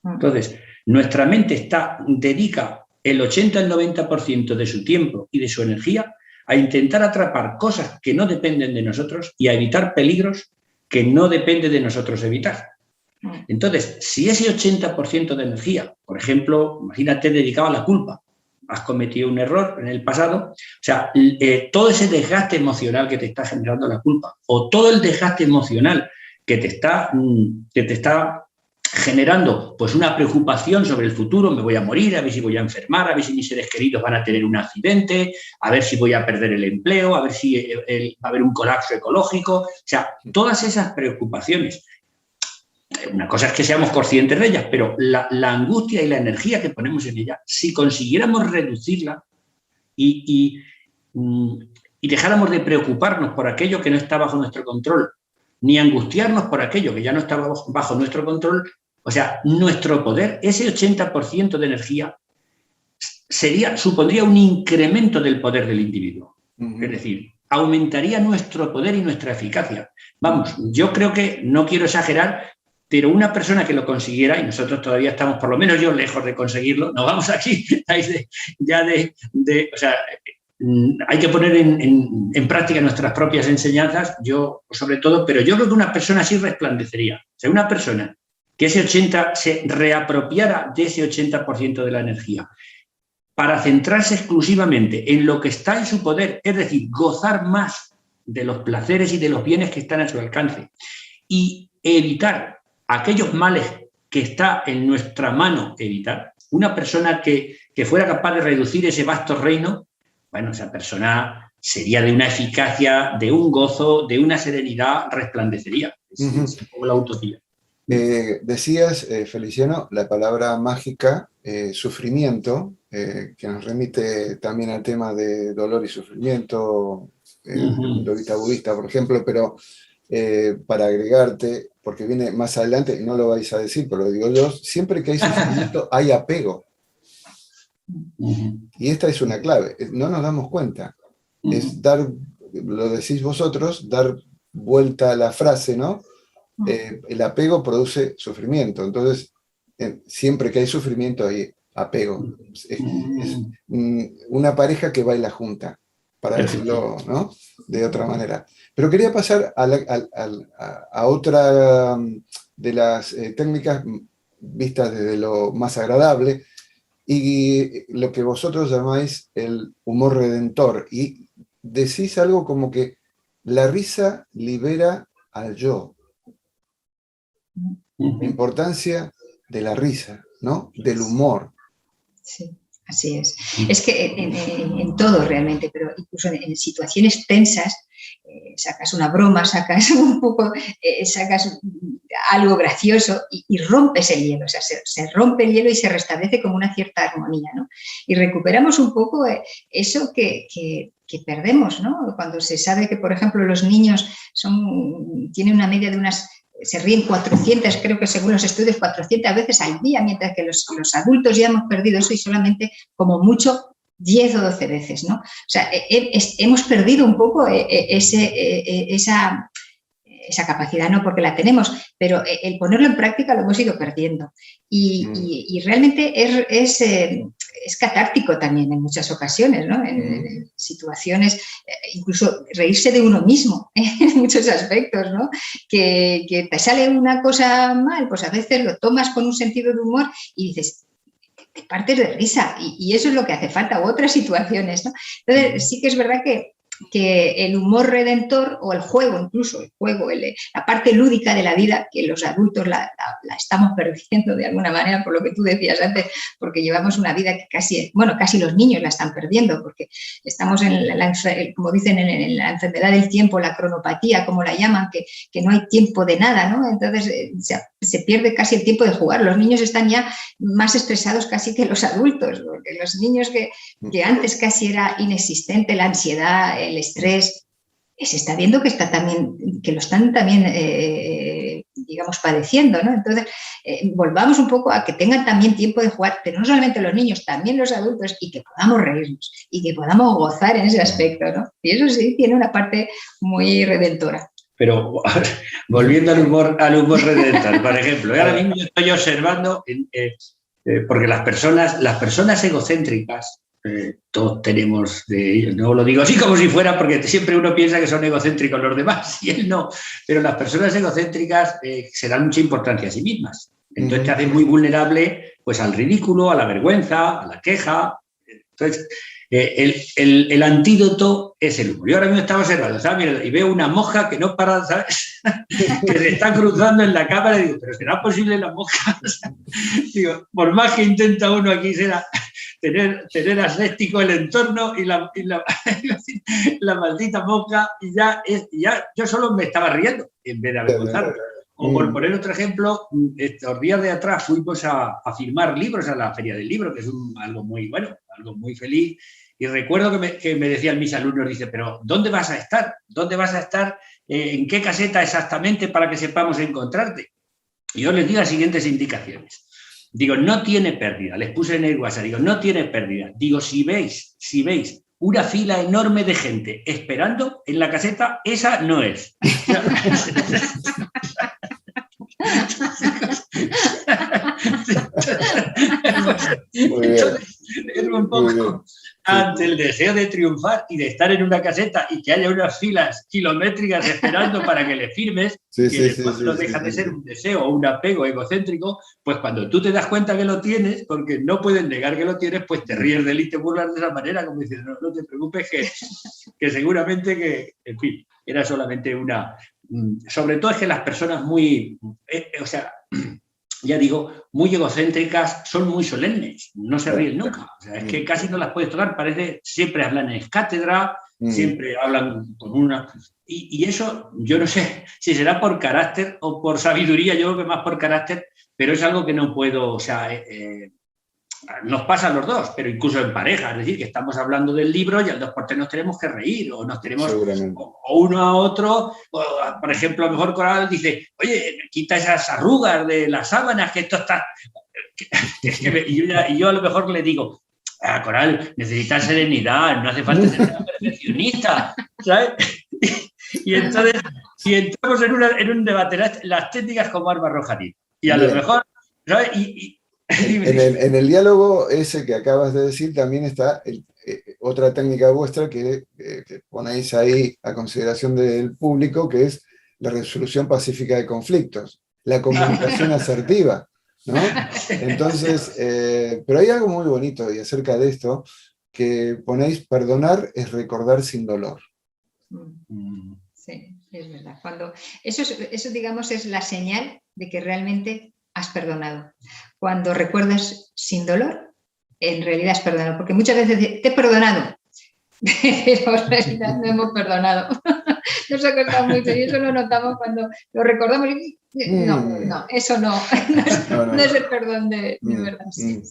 Entonces, nuestra mente dedica el 80 al 90% de su tiempo y de su energía a intentar atrapar cosas que no dependen de nosotros y a evitar peligros que no depende de nosotros evitar. Entonces, si ese 80% de energía, por ejemplo, imagínate dedicado a la culpa, has cometido un error en el pasado, o sea, todo ese desgaste emocional que te está generando la culpa o todo el desgaste emocional que te está generando pues una preocupación sobre el futuro, me voy a morir, a ver si voy a enfermar, a ver si mis seres queridos van a tener un accidente, a ver si voy a perder el empleo, a ver si va a haber un colapso ecológico, o sea, todas esas preocupaciones. Una cosa es que seamos conscientes de ellas, pero la angustia y la energía que ponemos en ella, si consiguiéramos reducirla y dejáramos de preocuparnos por aquello que no está bajo nuestro control, ni angustiarnos por aquello que ya no está bajo nuestro control, o sea, nuestro poder, ese 80% de energía, supondría un incremento del poder del individuo. Es decir, aumentaría nuestro poder y nuestra eficacia. Vamos, yo creo que, no quiero exagerar, pero una persona que lo consiguiera, y nosotros todavía estamos, por lo menos yo, lejos de conseguirlo, nos vamos aquí o sea, hay que poner en práctica nuestras propias enseñanzas, yo sobre todo, pero yo creo que una persona así resplandecería. O sea, una persona que se reapropiara de ese 80% de la energía para centrarse exclusivamente en lo que está en su poder, es decir, gozar más de los placeres y de los bienes que están a su alcance y evitar aquellos males que está en nuestra mano evitar. Una persona que fuera capaz de reducir ese vasto reino, bueno, esa persona sería de una eficacia, de un gozo, de una serenidad, resplandecería. Es un poco la utopía. Decías, Feliciano, la palabra mágica, sufrimiento, que nos remite también al tema de dolor y sufrimiento, desde el punto de vista budista, por ejemplo, pero para agregarte, porque viene más adelante, y no lo vais a decir, pero lo digo yo, siempre que hay sufrimiento hay apego. Y esta es una clave, no nos damos cuenta. Es dar, lo decís vosotros, dar vuelta a la frase, ¿no? El apego produce sufrimiento, entonces siempre que hay sufrimiento hay apego. Es una pareja que baila junta, para decirlo, ¿no?, de otra manera. Pero quería pasar a otra de las técnicas vistas desde lo más agradable, y lo que vosotros llamáis el humor redentor. Y decís algo como que la risa libera al yo. La importancia de la risa, ¿no?, del humor. Sí, así es. Es que en todo realmente, pero incluso en situaciones tensas, sacas una broma, sacas un poco, sacas algo gracioso y rompes el hielo, o sea, se rompe el hielo y se restablece como una cierta armonía, ¿no? Y recuperamos un poco eso que perdemos, ¿no? Cuando se sabe que, por ejemplo, los niños tienen una media de se ríen 400, creo que según los estudios, 400 veces al día, mientras que los adultos ya hemos perdido eso y solamente como mucho 10 o 12 veces, ¿no? O sea, hemos perdido un poco esa capacidad, no porque la tenemos, pero el ponerlo en práctica lo hemos ido perdiendo. Y realmente es catártico también en muchas ocasiones, ¿no? En situaciones, incluso reírse de uno mismo, en muchos aspectos, ¿no? Que te sale una cosa mal, pues a veces lo tomas con un sentido de humor y dices, te partes de risa, y eso es lo que hace falta, u otras situaciones, ¿no? Entonces sí que es verdad que el humor redentor, o el juego, incluso el juego, la parte lúdica de la vida, que los adultos la estamos perdiendo de alguna manera, por lo que tú decías antes, porque llevamos una vida que casi los niños la están perdiendo, porque estamos como dicen, en la enfermedad del tiempo, la cronopatía, como la llaman, que no hay tiempo de nada, ¿no? Entonces se pierde casi el tiempo de jugar. Los niños están ya más estresados casi que los adultos, porque los niños que antes casi era inexistente, la ansiedad, el estrés, se está viendo que lo están también, digamos, padeciendo, ¿no? Entonces, volvamos un poco a que tengan también tiempo de jugar, pero no solamente los niños, también los adultos, y que podamos reírnos y que podamos gozar en ese aspecto, ¿no? Y eso sí tiene una parte muy redentora. Pero volviendo al humor redentor, por ejemplo, ahora mismo estoy observando, porque las personas egocéntricas, todos tenemos de ellos, no lo digo así como si fuera, porque siempre uno piensa que son egocéntricos los demás y él no, pero las personas egocéntricas se dan mucha importancia a sí mismas, entonces te hacen muy vulnerable pues al ridículo, a la vergüenza, a la queja. Entonces el antídoto es el humor. Yo ahora mismo estaba observando, ¿sabes? Y veo una mosca que no para, ¿sabes? Que se está cruzando en la cámara y digo, ¿pero será posible la mosca? O sea, digo, por más que intenta uno aquí será tener aséptico el entorno y la maldita mosca, y ya yo solo me estaba riendo en vez de avergonzarme. O por poner otro ejemplo, estos días de atrás fuimos a firmar libros a la Feria del Libro, que es algo muy bueno, algo muy feliz. Y recuerdo que me decían mis alumnos, dice, pero ¿dónde vas a estar? ¿Dónde vas a estar? ¿En qué caseta exactamente para que sepamos encontrarte? Y yo les di las siguientes indicaciones. Digo, no tiene pérdida. Les puse en el WhatsApp, digo, no tiene pérdida. Digo, si veis una fila enorme de gente esperando en la caseta, esa no es. Es un poco ante el deseo de triunfar y de estar en una caseta y que haya unas filas kilométricas esperando para que le firmes, no deja de ser un deseo o un apego egocéntrico, pues cuando tú te das cuenta que lo tienes, porque no pueden negar que lo tienes, pues te ríes de él y te burlas de esa manera, como diciendo, no te preocupes que seguramente que, en fin. era solamente una... Sobre todo es que las personas muy... o sea, ya digo, muy egocéntricas, son muy solemnes, no se ríen nunca. O sea, es que casi no las puedes tocar, parece, siempre hablan en cátedra, siempre hablan con una... Y eso, yo no sé si será por carácter o por sabiduría, yo creo que más por carácter, pero es algo que no puedo, o sea, nos pasa a los dos, pero incluso en pareja, es decir, que estamos hablando del libro y al 2x3 nos tenemos que reír, o nos tenemos, o uno a otro, o, por ejemplo, a lo mejor Coral dice, oye, quita esas arrugas de las sábanas, que esto está... y yo a lo mejor le digo, Coral, necesitas serenidad, no hace falta ser una perfeccionista, ¿sabes? Y entonces, si entramos en un debate, las técnicas como arma arrojadiza, y a lo mejor, ¿sabes? En el diálogo ese que acabas de decir también está otra técnica vuestra que ponéis ahí a consideración del público, que es la resolución pacífica de conflictos, la comunicación asertiva, ¿no? Entonces, pero hay algo muy bonito y acerca de esto, que ponéis: perdonar es recordar sin dolor. Sí, es verdad. Cuando eso, digamos, es la señal de que realmente has perdonado. Cuando recuerdas sin dolor, en realidad has perdonado. Porque muchas veces te he perdonado, pero en realidad no hemos perdonado. Nos ha costado mucho y eso lo notamos cuando lo recordamos. No, eso no es el perdón de verdad. Sí.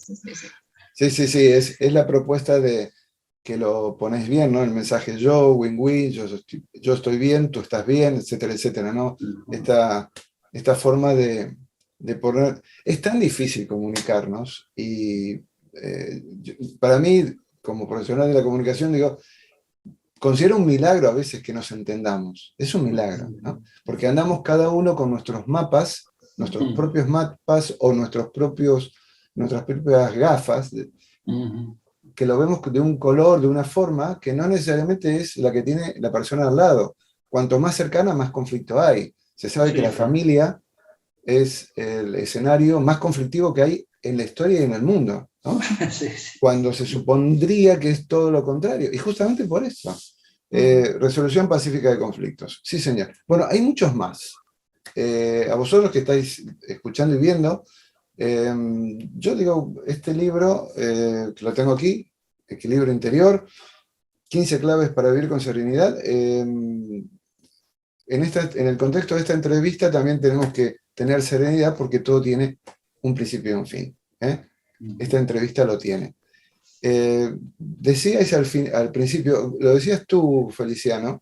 Sí, es la propuesta de que lo ponéis bien, ¿no? El mensaje yo, win-win, yo estoy bien, tú estás bien, etcétera, etcétera, ¿no? Esta forma de poner... Es tan difícil comunicarnos y para mí, como profesional de la comunicación, digo, considero un milagro a veces que nos entendamos. Es un milagro, ¿no? Porque andamos cada uno con nuestros mapas, nuestros propios mapas o nuestras propias gafas, que lo vemos de un color, de una forma, que no necesariamente es la que tiene la persona al lado. Cuanto más cercana, más conflicto hay. Se sabe que la familia es el escenario más conflictivo que hay en la historia y en el mundo, ¿no? Cuando se supondría que es todo lo contrario. Y justamente por eso. Resolución pacífica de conflictos. Sí, señor. Bueno, hay muchos más. A vosotros que estáis escuchando y viendo, yo digo, este libro, que lo tengo aquí, Equilibrio Interior, 15 claves para vivir con serenidad. En el contexto de esta entrevista también tenemos que tener serenidad porque todo tiene un principio y un fin. Esta entrevista lo tiene. Decíais al principio, lo decías tú, Feliciano,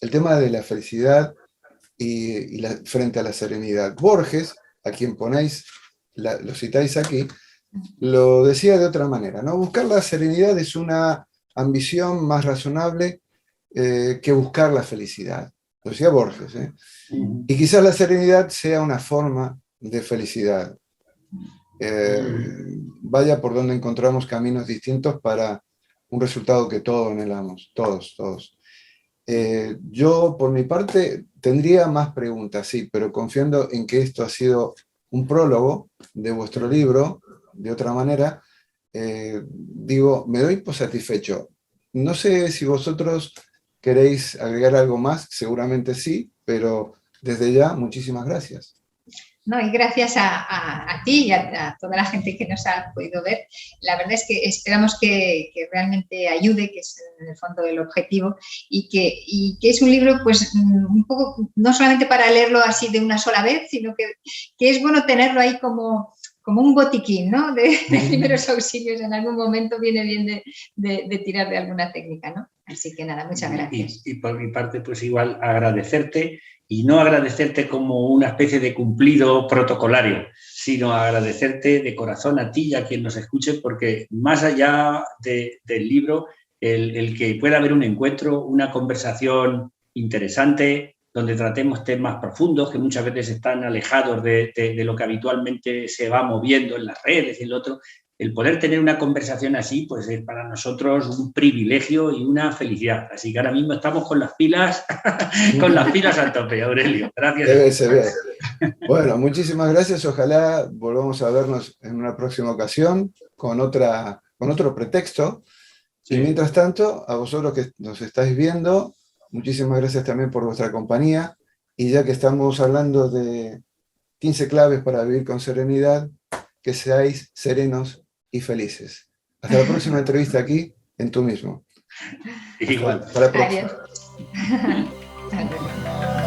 el tema de la felicidad frente a la serenidad. Borges, a quien ponéis, lo citáis aquí, lo decía de otra manera, ¿no? Buscar la serenidad es una ambición más razonable que buscar la felicidad. Lo decía Borges, ¿eh? Y quizás la serenidad sea una forma de felicidad. Vaya por donde encontramos caminos distintos para un resultado que todos anhelamos, todos. Yo, por mi parte, tendría más preguntas, sí, pero confiando en que esto ha sido un prólogo de vuestro libro, de otra manera, digo, me doy por satisfecho. No sé si vosotros queréis agregar algo más, seguramente sí, pero desde ya, muchísimas gracias. No, y gracias a ti y a toda la gente que nos ha podido ver. La verdad es que esperamos que realmente ayude, que es en el fondo el objetivo, y que es un libro, pues, un poco, no solamente para leerlo así de una sola vez, sino que es bueno tenerlo ahí como un botiquín, ¿no? de primeros auxilios. En algún momento viene bien de tirar de alguna técnica, ¿no? Así que nada, muchas gracias. Y por mi parte, pues igual agradecerte, y no agradecerte como una especie de cumplido protocolario, sino agradecerte de corazón a ti y a quien nos escuche, porque más allá del libro, el que pueda haber un encuentro, una conversación interesante, donde tratemos temas profundos que muchas veces están alejados de lo que habitualmente se va moviendo en las redes y el otro. El poder tener una conversación así, pues es para nosotros un privilegio y una felicidad. Así que ahora mismo estamos con las pilas, a tope, Aurelio. Gracias. Bueno, muchísimas gracias. Ojalá volvamos a vernos en una próxima ocasión con otro pretexto. Sí. Y mientras tanto, a vosotros que nos estáis viendo, muchísimas gracias también por vuestra compañía. Y ya que estamos hablando de 15 claves para vivir con serenidad, que seáis serenos y felices. Hasta la próxima entrevista aquí, en Tú Mismo. Igual. Hasta la próxima. Adiós.